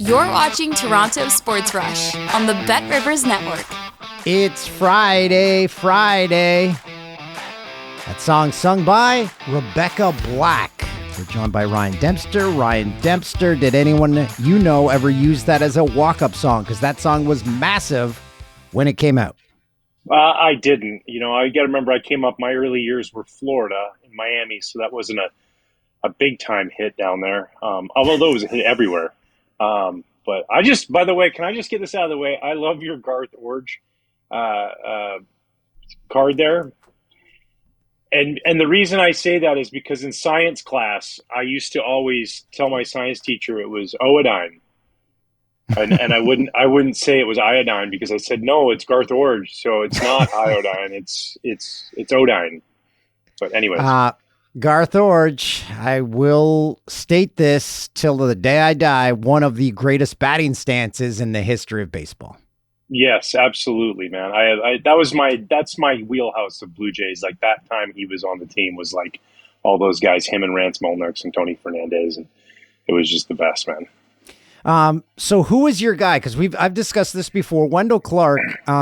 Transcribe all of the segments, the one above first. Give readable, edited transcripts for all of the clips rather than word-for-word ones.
You're watching Toronto Sports Rush on the Bet Rivers Network. It's Friday. That song sung by Rebecca Black. We're joined by Ryan Dempster. Ryan Dempster, did anyone you know ever use that as a walk-up song? Because that song was massive when it came out. I didn't. I got to remember I came up, my early years were Florida, in Miami, so that wasn't a big-time hit down there, although it was a hit everywhere. But by the way, can I just get this out of the way? I love your Garth Orge card there. And the reason I say that is because in science class, I used to always tell my science teacher it was iodine. And I wouldn't say it was iodine because I said, no, it's Garth Orge. So it's not iodine. It's odine. But anyways. Garth Orge, I will state this till the day I die, one of the greatest batting stances in the history of baseball. Yes, absolutely, man. That's my wheelhouse of Blue Jays. Like that time he was on the team was like all those guys, him and Rance Molnarks and Tony Fernandez, and it was just the best, man. So who is your guy? Because I've discussed this before. Wendell Clark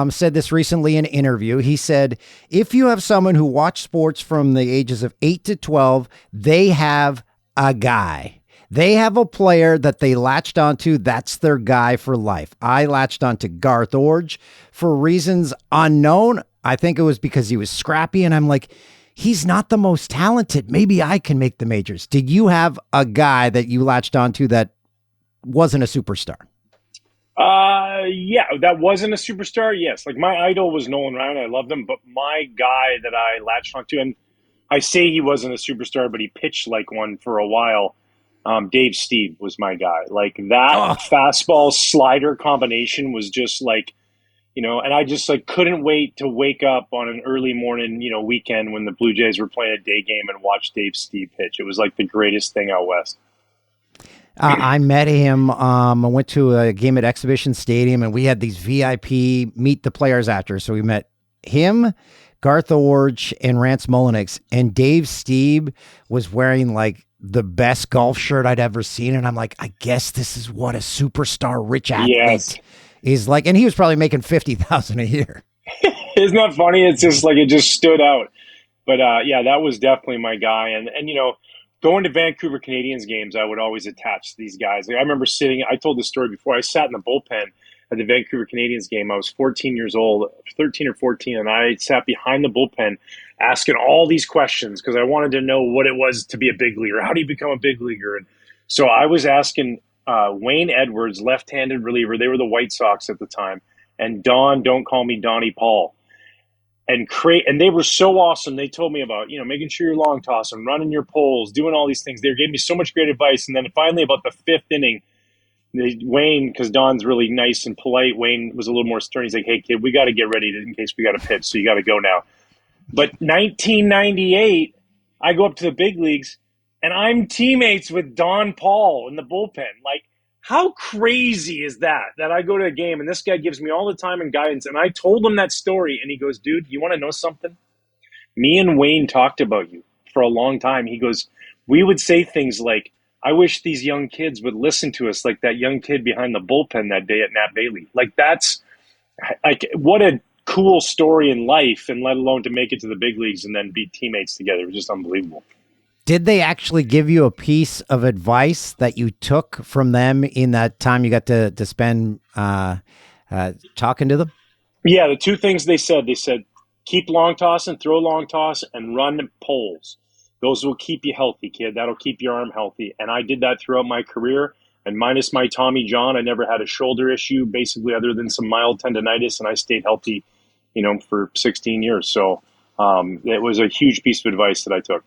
said this recently in an interview. He said, if you have someone who watched sports from the ages of 8 to 12, they have a guy. They have a player that they latched onto. That's their guy for life. I latched onto Garth Orge for reasons unknown. I think it was because he was scrappy, and I'm like, he's not the most talented. Maybe I can make the majors. Did you have a guy that you latched onto that wasn't a superstar? Yeah, that wasn't a superstar. Yes. Like my idol was Nolan Ryan. I loved him, but my guy that I latched onto, and I say he wasn't a superstar, but he pitched like one for a while. Dave Steve was my guy. Like that fastball slider combination was just like, and I just like couldn't wait to wake up on an early morning, weekend when the Blue Jays were playing a day game and watch Dave Steve pitch. It was like the greatest thing out west. I met him. I went to a game at Exhibition Stadium, and we had these VIP meet the players after. So we met him, Garth Orge, and Rance Molnarks. And Dave Steve was wearing like the best golf shirt I'd ever seen. And I'm like, I guess this is what a superstar rich athlete is like. And he was probably making $50,000 a year. Isn't that funny? It's just like it just stood out. But yeah, that was definitely my guy. And going to Vancouver Canadians games, I would always attach to these guys. Like I remember I told this story before, I sat in the bullpen at the Vancouver Canadians game. I was 14 years old, 13 or 14, and I sat behind the bullpen asking all these questions because I wanted to know what it was to be a big leaguer. How do you become a big leaguer? And so I was asking Wayne Edwards, left-handed reliever. They were the White Sox at the time. And don't call me Donnie Paul. And they were so awesome. They told me about, making sure you're long tossing, running your poles, doing all these things. They gave me so much great advice. And then finally about the fifth inning, Wayne, because Don's really nice and polite, Wayne was a little more stern. He's like, hey, kid, we got to get ready in case we got to pitch. So you got to go now. But 1998, I go up to the big leagues, and I'm teammates with Don Paul in the bullpen. Like, how crazy is that I go to a game and this guy gives me all the time and guidance, and I told him that story, and he goes, dude, you want to know something? Me and Wayne talked about you for a long time. He goes, we would say things like, I wish these young kids would listen to us like that young kid behind the bullpen that day at Nat Bailey. Like that's like what a cool story in life, and let alone to make it to the big leagues and then be teammates together. It was just unbelievable. Did they actually give you a piece of advice that you took from them in that time you got to spend talking to them? Yeah, the two things they said keep long tossing, throw long toss, and run poles. Those will keep you healthy, kid. That'll keep your arm healthy. And I did that throughout my career. And minus my Tommy John, I never had a shoulder issue, basically, other than some mild tendonitis. And I stayed healthy, for 16 years. So it was a huge piece of advice that I took.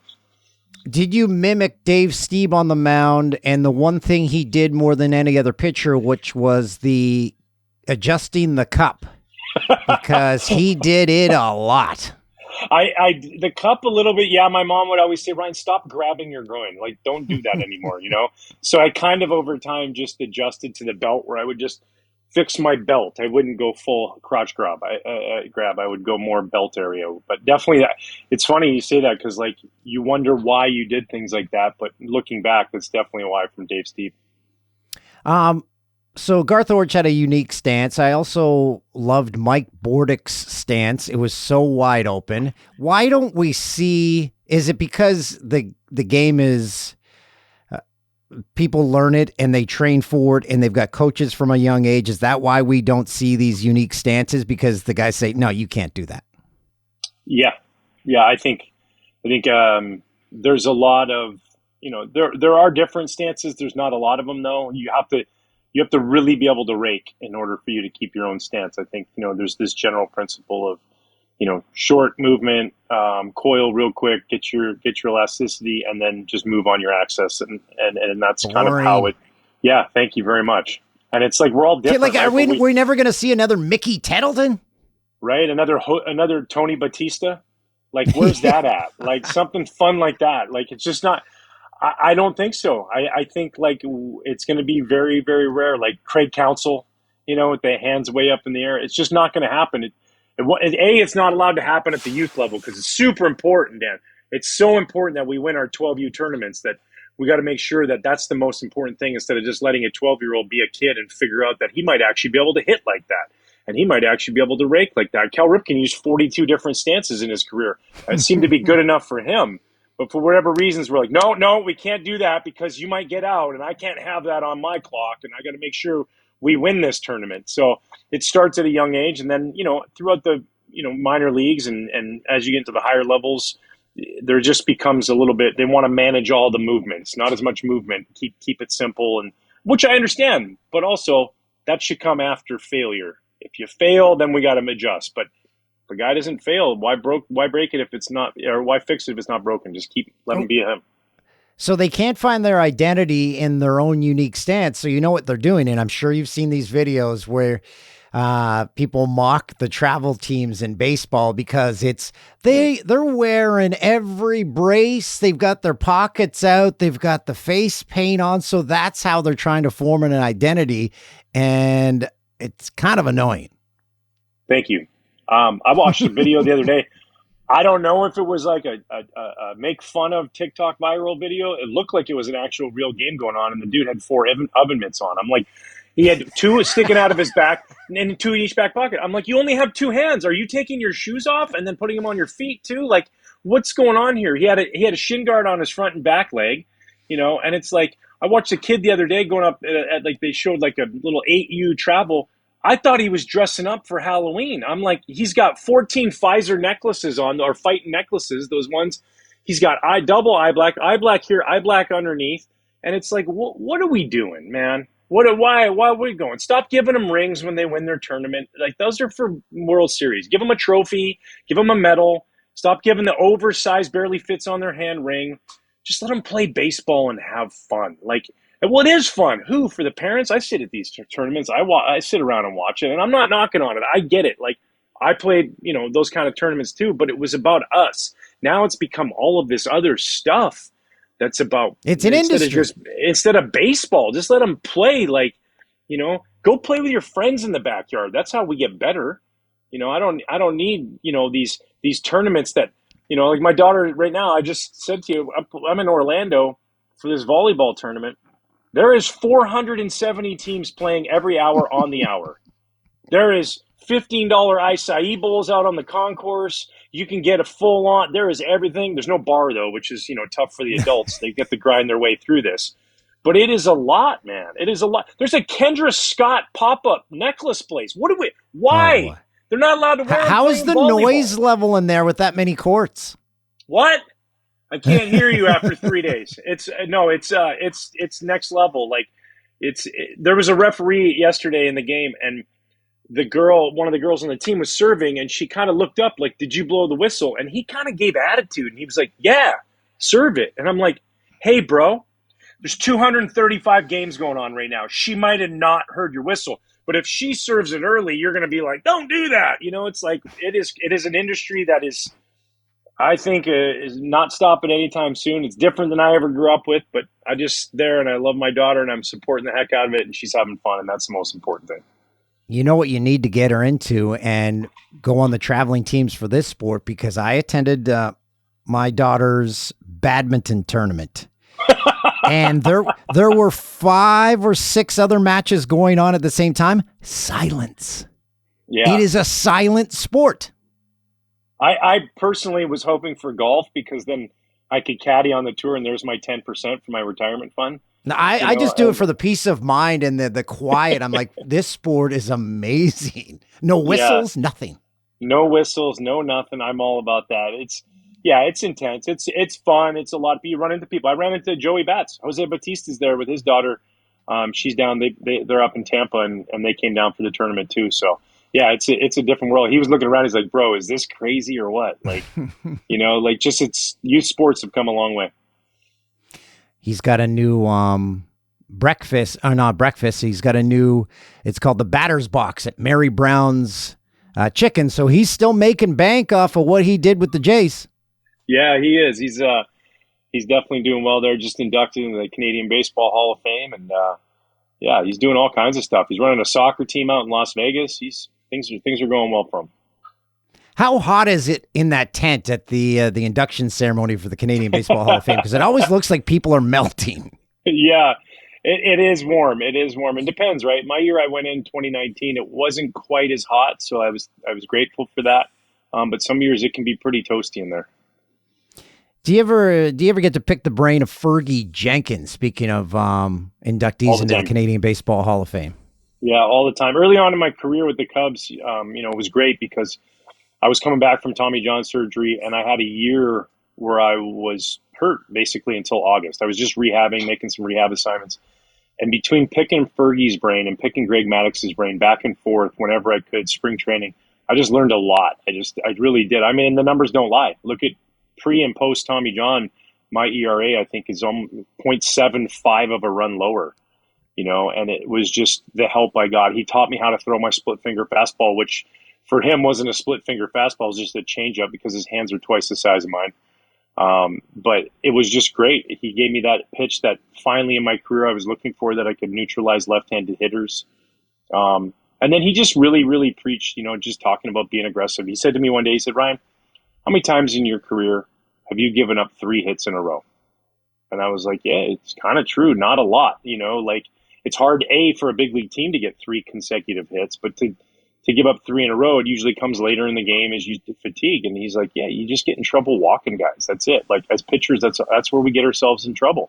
Did you mimic Dave Steve on the mound and the one thing he did more than any other pitcher, which was the adjusting the cup? Because he did it a lot. The cup a little bit. Yeah, my mom would always say, Ryan, stop grabbing your groin. Like, don't do that anymore, So I kind of over time just adjusted to the belt where I would just fix my belt. I wouldn't go full crotch grab. I would go more belt area. But definitely, it's funny you say that because like you wonder why you did things like that. But looking back, that's definitely why from Dave Steve. So Garth Orch had a unique stance. I also loved Mike Bordick's stance. It was so wide open. Why don't we see? Is it because the game is people learn it and they train for it and they've got coaches from a young age? Is that why we don't see these unique stances? Because the guys say, no, you can't do that. Yeah. I think there's a lot of, there are different stances. There's not a lot of them though. You have to really be able to rake in order for you to keep your own stance. I think, there's this general principle of, short movement, coil real quick, get your elasticity, and then just move on your axis. And that's kind of how it, yeah, thank you very much. And it's like, we're all different. Like, we're never going to see another Mickey Tettleton? Right? Another Tony Batista? Like, where's that at? Like, something fun like that. Like, it's just not, I don't think so. I think, like, it's going to be very, very rare. Like, Craig Counsell, with the hands way up in the air. It's just not going to happen. It's not allowed to happen at the youth level because it's super important, Dan. It's so important that we win our 12U tournaments that we got to make sure that that's the most important thing instead of just letting a 12-year-old be a kid and figure out that he might actually be able to hit like that. And he might actually be able to rake like that. Cal Ripken used 42 different stances in his career. It seemed to be good enough for him. But for whatever reasons, we're like, no, we can't do that because you might get out, and I can't have that on my clock, and I got to make sure we win this tournament. So it starts at a young age, and then, throughout the, minor leagues and as you get into the higher levels, there just becomes a little bit, they want to manage all the movements, not as much movement, keep it simple, and which I understand, but also that should come after failure. If you fail, then we got to adjust. But if a guy doesn't fail, why break it if it's not, or why fix it if it's not broken? Just let him be him. So they can't find their identity in their own unique stance. So you know what they're doing. And I'm sure you've seen these videos where people mock the travel teams in baseball because they're wearing every brace. They've got their pockets out. They've got the face paint on. So that's how they're trying to form an identity. And it's kind of annoying. Thank you. I watched a video the other day. I don't know if it was like a make fun of TikTok viral video. It looked like it was an actual real game going on, and the dude had 4 oven mitts on. I'm like, he had 2 sticking out of his back and 2 in each back pocket. I'm like, you only have 2 hands. Are you taking your shoes off and then putting them on your feet too? Like, what's going on here? He had a shin guard on his front and back leg, and it's like, I watched a kid the other day going up at like, they showed like a little 8U travel. I thought he was dressing up for Halloween. I'm like, he's got 14 Pfizer necklaces on, or fighting necklaces, those ones. He's got double eye black here, eye black underneath. And it's like, what are we doing, man? Why are we going? Stop giving them rings when they win their tournament. Like, those are for World Series. Give them a trophy, give them a medal. Stop giving the oversized, barely fits on their hand ring. Just let them play baseball and have fun. Like, well, it is fun. For the parents? I sit at these tournaments. I sit around and watch it, and I'm not knocking on it. I get it. Like, I played, those kind of tournaments too, but it was about us. Now it's become all of this other stuff that's about. It's an industry. Instead of baseball, just let them play. Like, go play with your friends in the backyard. That's how we get better. I don't need, these tournaments that, like my daughter right now. I just said to you, I'm in Orlando for this volleyball tournament. There is 470 teams playing every hour on the hour. There is $15 acai bowls out on the concourse. You can get a full on. There is everything. There's no bar though, which is, tough for the adults. They get to grind their way through this. But it is a lot, man. It is a lot. There's a Kendra Scott pop-up necklace place. Why? Oh. They're not allowed to wear. How is the volleyball noise level in there with that many courts? What? I can't hear you after 3 days. It's next level. Like, there was a referee yesterday in the game, and one of the girls on the team was serving, and she kind of looked up like, did you blow the whistle? And he kind of gave attitude, and he was like, yeah, serve it. And I'm like, hey, bro, there's 235 games going on right now. She might have not heard your whistle, but if she serves it early, you're going to be like, don't do that. It's like, it is an industry that is, I think, is not stopping anytime soon. It's different than I ever grew up with, but I just there, and I love my daughter, and I'm supporting the heck out of it, and she's having fun, and that's the most important thing. You know what you need to get her into and go on the traveling teams for this sport, because I attended my daughter's badminton tournament. And there were 5 or 6 other matches going on at the same time. Silence. Yeah. It is a silent sport. I personally was hoping for golf because then I could caddy on the tour and there's my 10% for my retirement fund. Now, I just do it for the peace of mind and the quiet. I'm like, this sport is amazing. No whistles, nothing. No whistles, no nothing. I'm all about that. It's intense. It's fun. It's a lot. You run into people. I ran into Joey Bats. Jose Batista's there with his daughter. She's down. They're up in Tampa and they came down for the tournament too. So yeah, it's a different world. He was looking around. He's like, bro, is this crazy or what? Like, just youth sports have come a long way. He's got a new breakfast, or not breakfast. He's got a new, it's called the Batter's Box at Mary Brown's Chicken. So he's still making bank off of what he did with the Jays. Yeah, he is. He's definitely doing well there. Just inducted into the Canadian Baseball Hall of Fame, and he's doing all kinds of stuff. He's running a soccer team out in Las Vegas. Things are going well for him. How hot is it in that tent at the induction ceremony for the Canadian Baseball Hall of Fame? Because it always looks like people are melting. Yeah, it is warm. It is warm. It depends, right? My year I went in 2019, it wasn't quite as hot, so I was grateful for that. But some years it can be pretty toasty in there. Do you ever get to pick the brain of Fergie Jenkins? Speaking of inductees into the Canadian Baseball Hall of Fame. Yeah, all the time. Early on in my career with the Cubs, it was great because I was coming back from Tommy John surgery, and I had a year where I was hurt basically until August. I was just rehabbing, making some rehab assignments. And between picking Fergie's brain and picking Greg Maddox's brain back and forth whenever I could, spring training, I just learned a lot. I really did. I mean, the numbers don't lie. Look at pre and post Tommy John, my ERA, I think, is 0.75 of a run lower, and it was just the help I got. He taught me how to throw my split finger fastball, which for him wasn't a split finger fastball, it was just a changeup because his hands are twice the size of mine. But it was just great. He gave me that pitch that finally in my career I was looking for, that I could neutralize left-handed hitters. And then he just really, really preached, just talking about being aggressive. He said to me one day, he said, Ryan, how many times in your career have you given up 3 hits in a row? And I was like, yeah, it's kind of true. Not a lot, it's hard, for a big league team to get 3 consecutive hits, but to give up 3 in a row, it usually comes later in the game as you fatigue. And he's like, yeah, you just get in trouble walking guys. That's it. Like as pitchers, that's where we get ourselves in trouble,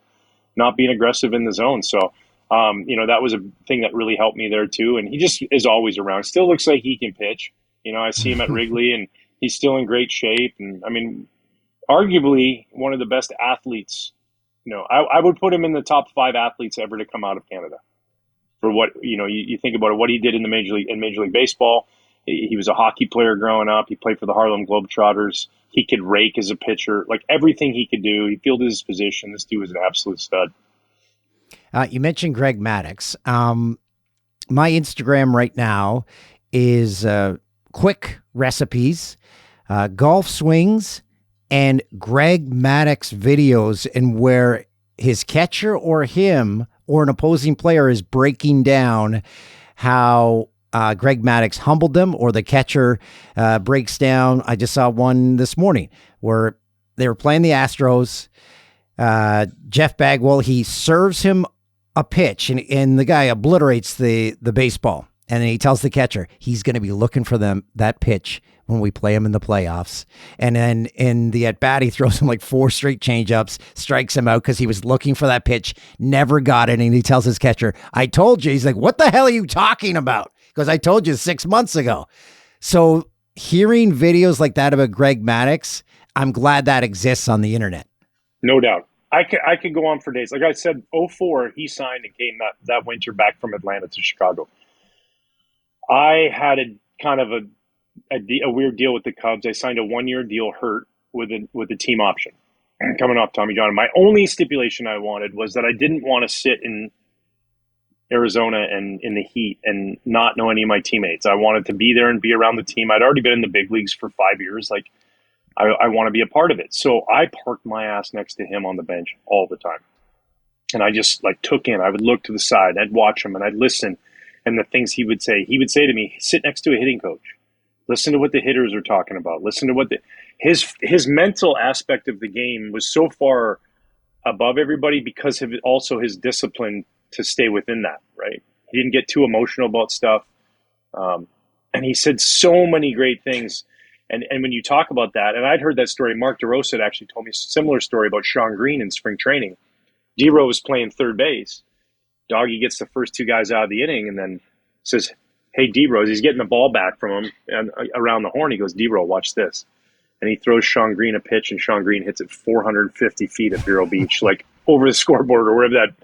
not being aggressive in the zone. So, that was a thing that really helped me there too. And he just is always around. Still looks like he can pitch. I see him at Wrigley and he's still in great shape. And I mean, arguably one of the best athletes. I would put him in the top 5 athletes ever to come out of Canada. For what, you think about it, what he did in Major League Baseball. He was a hockey player growing up. He played for the Harlem Globetrotters. He could rake as a pitcher, like everything he could do. He fielded his position. This dude was an absolute stud. You mentioned Greg Maddux. My Instagram right now is quick recipes, golf swings, and Greg Maddux videos, and where his catcher or him or an opposing player is breaking down how Greg Maddux humbled them, or the catcher breaks down. I just saw one this morning where they were playing the Astros. Jeff Bagwell, he serves him a pitch, and the guy obliterates the baseball. And then he tells the catcher he's going to be looking for that pitch when we play him in the playoffs. And then in the at-bat, he throws him like 4 straight changeups, strikes him out because he was looking for that pitch, never got it. And he tells his catcher, I told you. He's like, what the hell are you talking about? Because I told you 6 months ago. So hearing videos like that about Greg Maddux, I'm glad that exists on the internet. No doubt. I could go on for days. Like I said, 2004, he signed and came that winter back from Atlanta to Chicago. I had a kind of a weird deal with the Cubs. I signed a 1-year deal hurt with a team option coming off Tommy John. My only stipulation I wanted was that I didn't want to sit in Arizona and in the heat and not know any of my teammates. I wanted to be there and be around the team. I'd already been in the big leagues for 5 years. Like I want to be a part of it. So I parked my ass next to him on the bench all the time. And I just took in, I would look to the side, I'd watch him and I'd listen. And the things he would say to me, sit next to a hitting coach. Listen to what the hitters are talking about. Listen to what his mental aspect of the game was so far above everybody because of also his discipline to stay within that, right? He didn't get too emotional about stuff. And he said so many great things. And when you talk about that, and I'd heard that story, Mark DeRosa had actually told me a similar story about Sean Green in spring training. D-Rose was playing third base. Doggy gets the first two guys out of the inning and then says, hey, D-Rose, he's getting the ball back from him and around the horn. He goes, D-Rose, watch this. And he throws Sean Green a pitch, and Sean Green hits it 450 feet at Vero Beach, like over the scoreboard or wherever that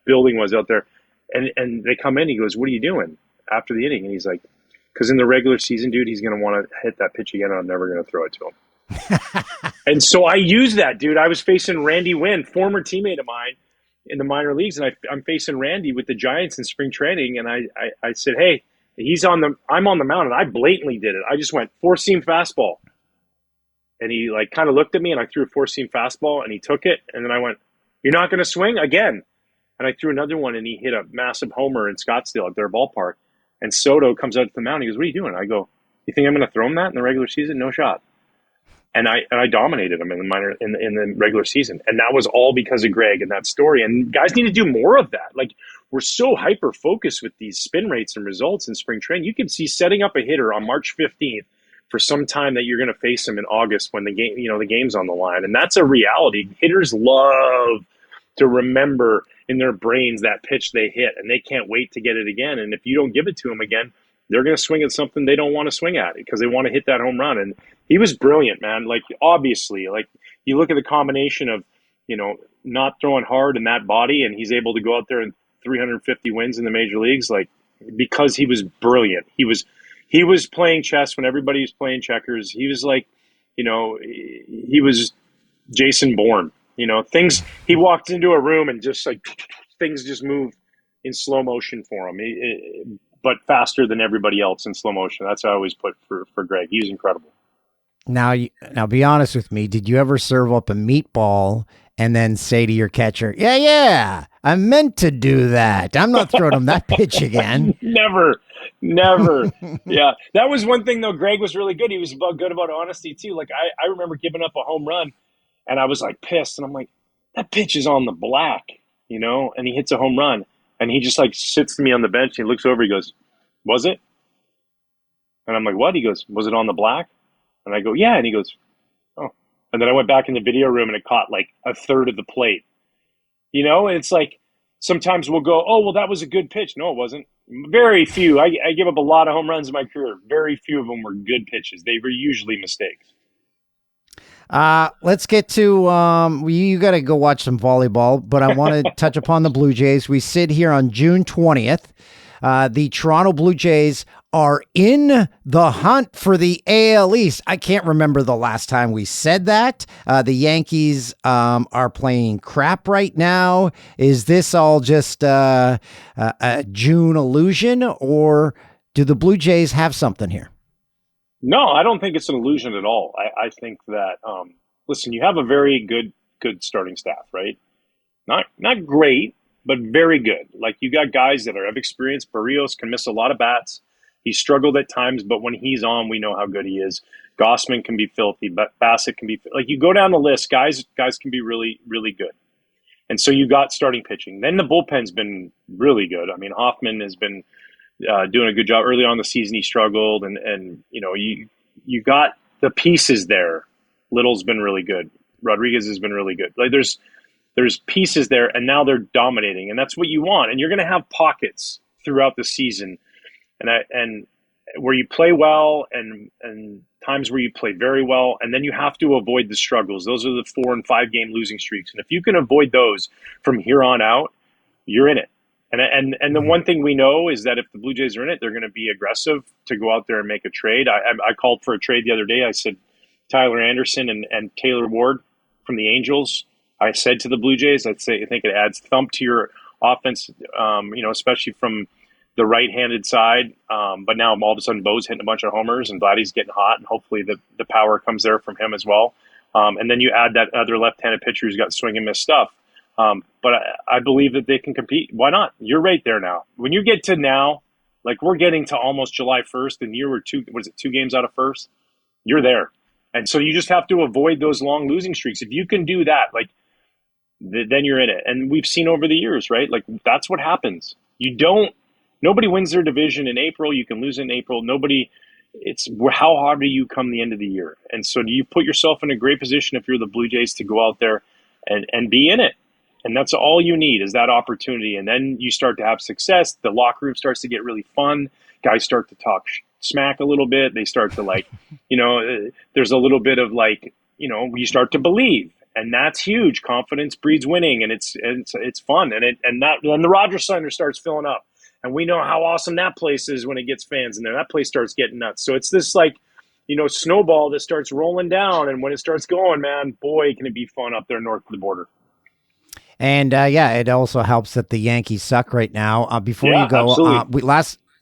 building was out there. And they come in, he goes, what are you doing after the inning? And he's like, because in the regular season, dude, he's going to want to hit that pitch again, and I'm never going to throw it to him. And so I used that, dude. I was facing Randy Wynn, former teammate of mine in the minor leagues, and I'm facing Randy with the Giants in spring training, and I said, hey, I'm on the mound, and I blatantly did it. I just went four-seam fastball. And he like kind of looked at me, and I threw a four-seam fastball, and he took it, and then I went, you're not going to swing again? And I threw another one, and he hit a massive homer in Scottsdale at their ballpark. And Soto comes out to the mound. He goes, what are you doing? I go, you think I'm going to throw him that in the regular season? No shot. And I dominated him in the regular season. And that was all because of Greg and that story. And guys need to do more of that. Like, we're so hyper-focused with these spin rates and results in spring training. You can see setting up a hitter on March 15th for some time that you're going to face him in August when the game's on the line. And that's a reality. Hitters love to remember in their brains that pitch they hit, and they can't wait to get it again. And if you don't give it to them again, they're going to swing at something they don't want to swing at because they want to hit that home run. And he was brilliant, man. Like, obviously, like, you look at the combination of, not throwing hard in that body, and he's able to go out there and 350 wins in the major leagues, like, because he was brilliant. He was playing chess when everybody was playing checkers. He was like, he was Jason Bourne. Things, he walked into a room and just like things just moved in slow motion for him, but faster than everybody else in slow motion. That's how I always put for Greg. He was incredible. Now, be honest with me. Did you ever serve up a meatball and then say to your catcher, yeah, I meant to do that. I'm not throwing him that pitch again. Never. Yeah. That was one thing, though. Greg was really good. He was good about honesty, too. Like, I remember giving up a home run, and I was, like, pissed. And I'm like, that pitch is on the black, and he hits a home run. And he just, like, sits me on the bench. And he looks over. He goes, was it? And I'm like, what? He goes, was it on the black? And I go, yeah. And he goes, oh. And then I went back in the video room, and it caught, like, a third of the plate. And it's like, sometimes we'll go, oh, well, that was a good pitch. No, it wasn't. Very few. I give up a lot of home runs in my career. Very few of them were good pitches. They were usually mistakes. Let's get to, you got to go watch some volleyball, but I want to touch upon the Blue Jays. We sit here on June 20th. The Toronto Blue Jays are in the hunt for the AL East. I can't remember the last time we said that. The Yankees are playing crap right now. Is this all just a June illusion, or do the Blue Jays have something here? No, I don't think it's an illusion at all. I think that, listen, you have a very good starting staff, right? Not great, but very good. Like, you got guys that have experience. Barrios can miss a lot of bats. He struggled at times, but when he's on, we know how good he is. Gossman can be filthy, but Bassett can be, like, you go down the list, guys can be really, really good. And so you got starting pitching. Then the bullpen's been really good. I mean, Hoffman has been doing a good job. Early on in the season, he struggled, and you got the pieces there. Little's been really good. Rodriguez has been really good. Like, there's pieces there, and now they're dominating, and that's what you want. And you're going to have pockets throughout the season, and where you play well, and times where you play very well, and then you have to avoid the struggles. Those are the 4 and 5 game losing streaks, and if you can avoid those from here on out, you're in it. And the one thing we know is that if the Blue Jays are in it, they're going to be aggressive to go out there and make a trade. I called for a trade the other day. I said Tyler Anderson and Taylor Ward from the Angels. I said to the Blue Jays, I think it adds thump to your offense, especially from the right-handed side. But now all of a sudden Bo's hitting a bunch of homers, and Vladdy's getting hot, and hopefully the power comes there from him as well. And then you add that other left-handed pitcher who's got swing and miss stuff. But I believe that they can compete. Why not? You're right there now. When you get to now, like, we're getting to almost July 1st, and you were 2 games out of first? You're there. And so you just have to avoid those long losing streaks. If you can do that, like, then you're in it. And we've seen over the years, right? Like that's what happens. Nobody wins their division in April. You can lose in April. It's how hard do you come the end of the year? And so do you put yourself in a great position if you're the Blue Jays to go out there and be in it? And that's all you need is that opportunity. And then you start to have success. The locker room starts to get really fun. Guys start to talk smack a little bit. They start to there's a little bit of you start to believe. And that's huge. Confidence breeds winning, and it's fun. And the Rogers Center starts filling up. And we know how awesome that place is when it gets fans in there. That place starts getting nuts. So it's this snowball that starts rolling down. And when it starts going, man, boy, can it be fun up there north of the border. And it also helps that the Yankees suck right now. Before you go,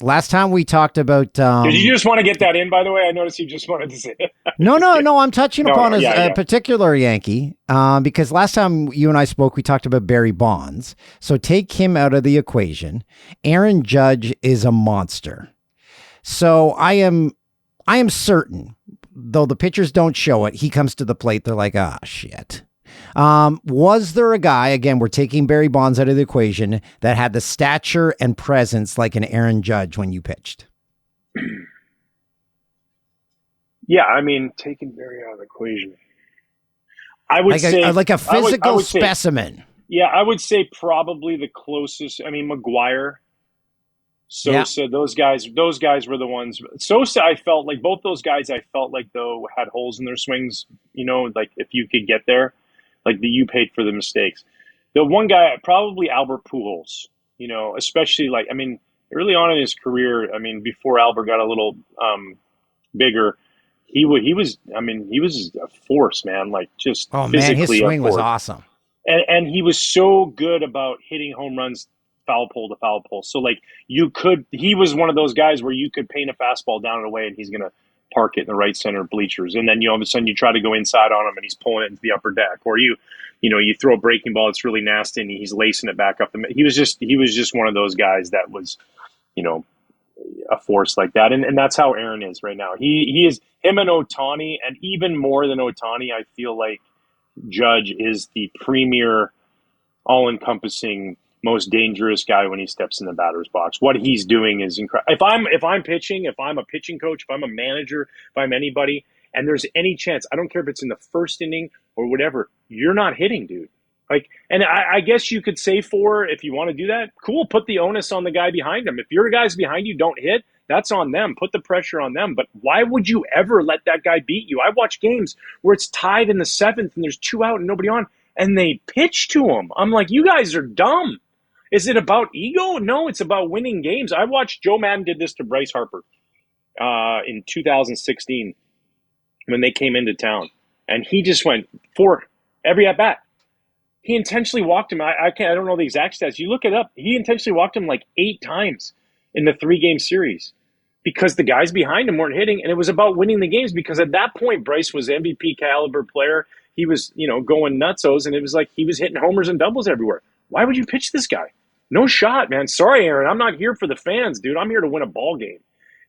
last time we talked about. Did you just want to get that in? By the way, I noticed you just wanted to say it. No. I'm touching upon a particular Yankee because last time you and I spoke, we talked about Barry Bonds. So take him out of the equation. Aaron Judge is a monster. So I am certain, though the pitchers don't show it, he comes to the plate. They're like, shit. Was there a guy, again, we're taking Barry Bonds out of the equation, that had the stature and presence like an Aaron Judge when you pitched? Yeah, I mean, taking Barry out of the equation. I would say like a physical specimen. I would say probably the closest. I mean, McGuire, Sosa, those guys were the ones. Sosa, I felt like both those guys, though, had holes in their swings, like if you could get there. Like you paid for the mistakes. The one guy, probably Albert Pujols, especially early on in his career. I mean, before Albert got a little bigger, he was a force, man. Like just physically, man, his swing was awesome. And he was so good about hitting home runs, foul pole to foul pole. So he was one of those guys where you could paint a fastball down and away, and he's gonna park it in the right center bleachers, and then all of a sudden you try to go inside on him and he's pulling it into the upper deck, or you throw a breaking ball that's really nasty and he's lacing it back up. He was just one of those guys that was, a force like that, and that's how Aaron is right now. He is him and Ohtani, and even more than Ohtani, I feel like Judge is the premier, all-encompassing, most dangerous guy when he steps in the batter's box. What he's doing is incredible. If I'm pitching, if I'm a pitching coach, if I'm a manager, if I'm anybody, and there's any chance, I don't care if it's in the first inning or whatever, you're not hitting, dude. And I guess you could say if you want to do that, cool, put the onus on the guy behind him. If your guys behind you don't hit, that's on them. Put the pressure on them. But why would you ever let that guy beat you? I watch games where it's tied in the seventh and there's 2 out and nobody on, and they pitch to him. I'm like, you guys are dumb. Is it about ego? No, it's about winning games. I watched Joe Madden did this to Bryce Harper in 2016 when they came into town, and he just went for every at bat. He intentionally walked him. I don't know the exact stats. You look it up. He intentionally walked him like 8 times in the 3-game series because the guys behind him weren't hitting, and it was about winning the games. Because at that point, Bryce was MVP caliber player. He was going nutsos, and it was like he was hitting homers and doubles everywhere. Why would you pitch this guy? No shot, man. Sorry, Aaron. I'm not here for the fans, dude. I'm here to win a ball game.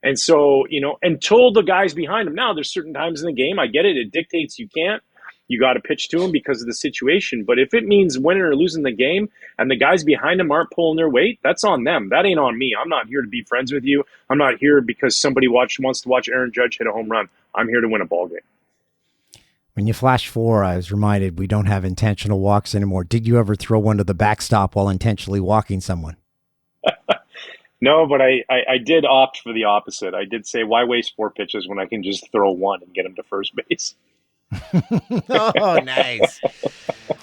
And so, until the guys behind him, now there's certain times in the game, I get it. It dictates you can't. You got to pitch to him because of the situation. But if it means winning or losing the game and the guys behind him aren't pulling their weight, that's on them. That ain't on me. I'm not here to be friends with you. I'm not here because somebody wants to watch Aaron Judge hit a home run. I'm here to win a ball game. When you flash 4, I was reminded we don't have intentional walks anymore. Did you ever throw one to the backstop while intentionally walking someone? No, but I did opt for the opposite. I did say, why waste 4 pitches when I can just throw one and get him to first base? Oh, nice.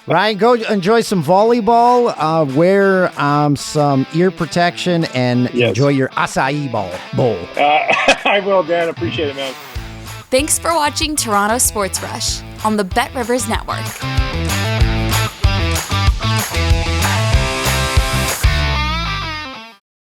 Ryan, go enjoy some volleyball, wear some ear protection, and enjoy your acai bowl. I will, Dan. Appreciate it, man. Thanks for watching Toronto Sports Rush on the Bet Rivers Network.